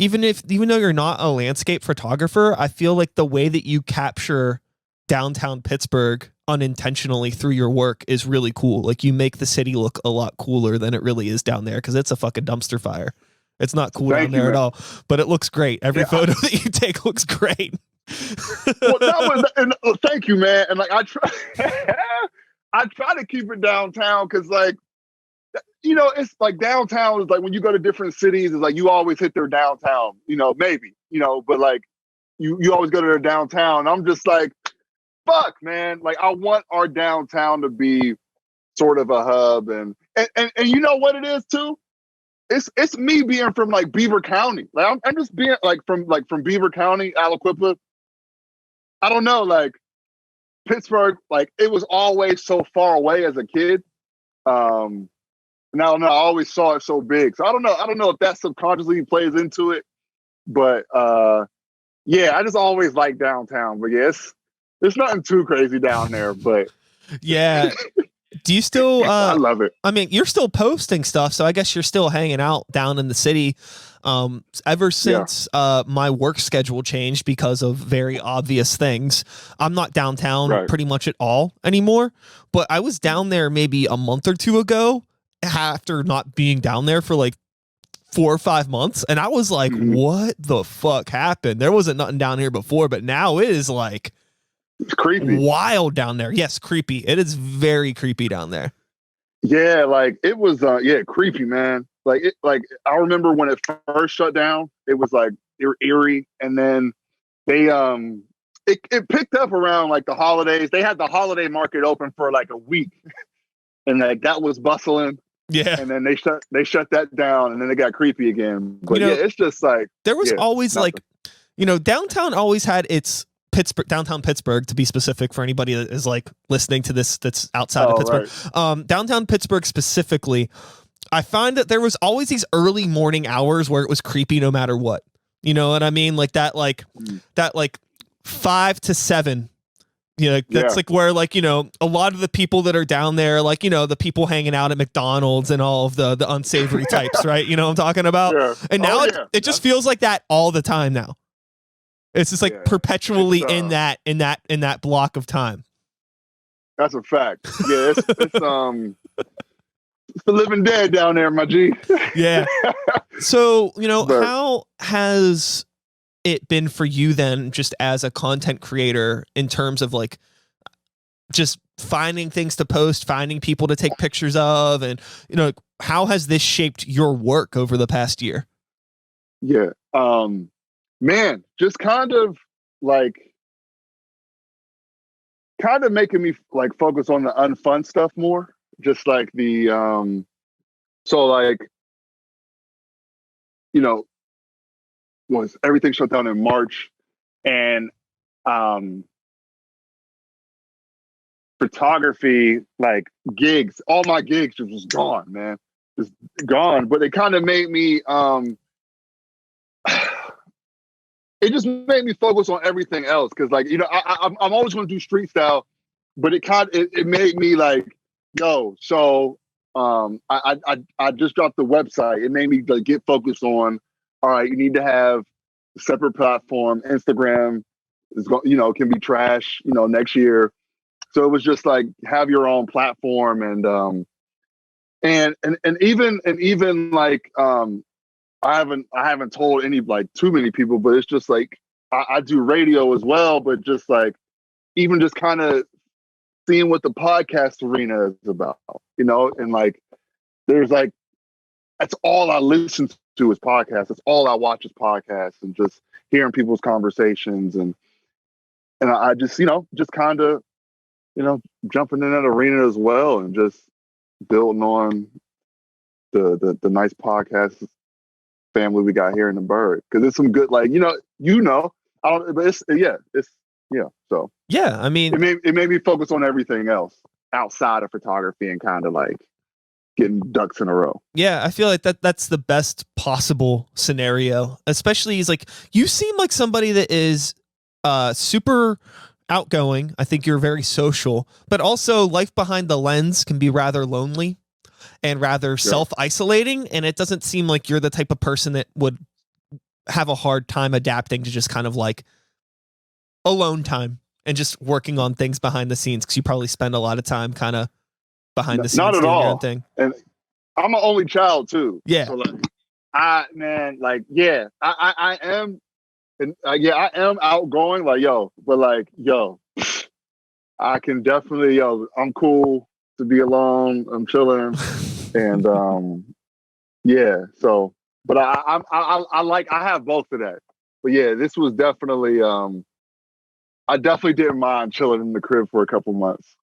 even though you're not a landscape photographer, I feel like the way that you capture downtown Pittsburgh unintentionally through your work is really cool. Like you make the city look a lot cooler than it really is down there, because it's a fucking dumpster fire. It's not cool down there at all, but it looks great. Every photo that you take looks great. Well, thank you, man. And like I try to keep it downtown, because like, you know, it's like downtown is like when you go to different cities, it's like you always hit their downtown, you know, maybe, you know, but like you always go to their downtown. I'm just like, fuck, man. Like I want our downtown to be sort of a hub, and you know what it is too? It's me being from like Beaver County. Like I'm just being from Beaver County, Aliquippa. I don't know, like Pittsburgh, like it was always so far away as a kid. I always saw it so big. So I don't know if that subconsciously plays into it, but yeah, I just always like downtown. But yeah, it's nothing too crazy down there, but yeah. Do you still I love it. I mean, you're still posting stuff, so I guess you're still hanging out down in the city. Ever since my work schedule changed because of very obvious things, I'm not downtown pretty much at all anymore. But I was down there maybe a month or two ago after not being down there for like 4 or 5 months, and I was like, what the fuck happened? There wasn't nothing down here before, but now it is like, it's creepy, wild down there. Yes, creepy. It is very creepy down there. Yeah, like it was creepy, man. Like I remember when it first shut down, it was like eerie, and then they it picked up around like the holidays. They had the holiday market open for like a week, and like that was bustling. Yeah. And then they shut that down, and then it got creepy again. But yeah, it's just like there was always nothing. Like, you know, downtown always had its downtown Pittsburgh, to be specific for anybody that is like listening to this that's outside of Pittsburgh. Right. Downtown Pittsburgh specifically, I find that there was always these early morning hours where it was creepy no matter what. You know what I mean? Like that 5 to 7. You know, that's like where, like, you know, a lot of the people that are down there, like, you know, the people hanging out at McDonald's and all of the unsavory types, right? You know what I'm talking about? Yeah. And now it just feels like that all the time now. It's just like perpetually in that block of time. That's a fact. Yeah, it's the living dead down there, my G. Yeah. So, you know, how has it been for you then, just as a content creator, in terms of like just finding things to post, finding people to take pictures of, and, you know, how has this shaped your work over the past year? Yeah. Man, just kind of making me like focus on the unfun stuff more. Just like the so like, you know, was everything shut down in March, and photography, like gigs, all my gigs just was gone, man. Just gone. But it kind of made me it just made me focus on everything else. Cause like, you know, I'm always gonna do street style, but it made me like, yo, so I just dropped the website. It made me like get focused on, all right, you need to have a separate platform. Instagram is going, you know, can be trash, you know, next year. So it was just like, have your own platform, and even like I haven't told any like too many people, but it's just like I do radio as well, but just like even just kind of seeing what the podcast arena is about, you know, and like there's like that's all I listen to is podcasts. That's all I watch is podcasts, and just hearing people's conversations, and I just, you know, just kind of, you know, jumping in that arena as well, and just building on the nice podcast family we got here in the Burgh, because it's some good, like, you know, I don't, but it's so yeah, I mean, it made me focus on everything else outside of photography and kind of like getting ducks in a row. Yeah, I feel like that's the best possible scenario, especially is like, you seem like somebody that is super outgoing. I think you're very social, but also life behind the lens can be rather lonely and rather self-isolating, and it doesn't seem like you're the type of person that would have a hard time adapting to just kind of like alone time and just working on things behind the scenes? Because you probably spend a lot of time kind of behind the scenes not at doing all. your own thing. And I'm an only child too. Yeah. So like, I am, and I am outgoing. Like, I can definitely, I'm cool to be alone. I'm chilling, and yeah. So, but I have both of that. But yeah, this was definitely, I definitely didn't mind chilling in the crib for a couple months.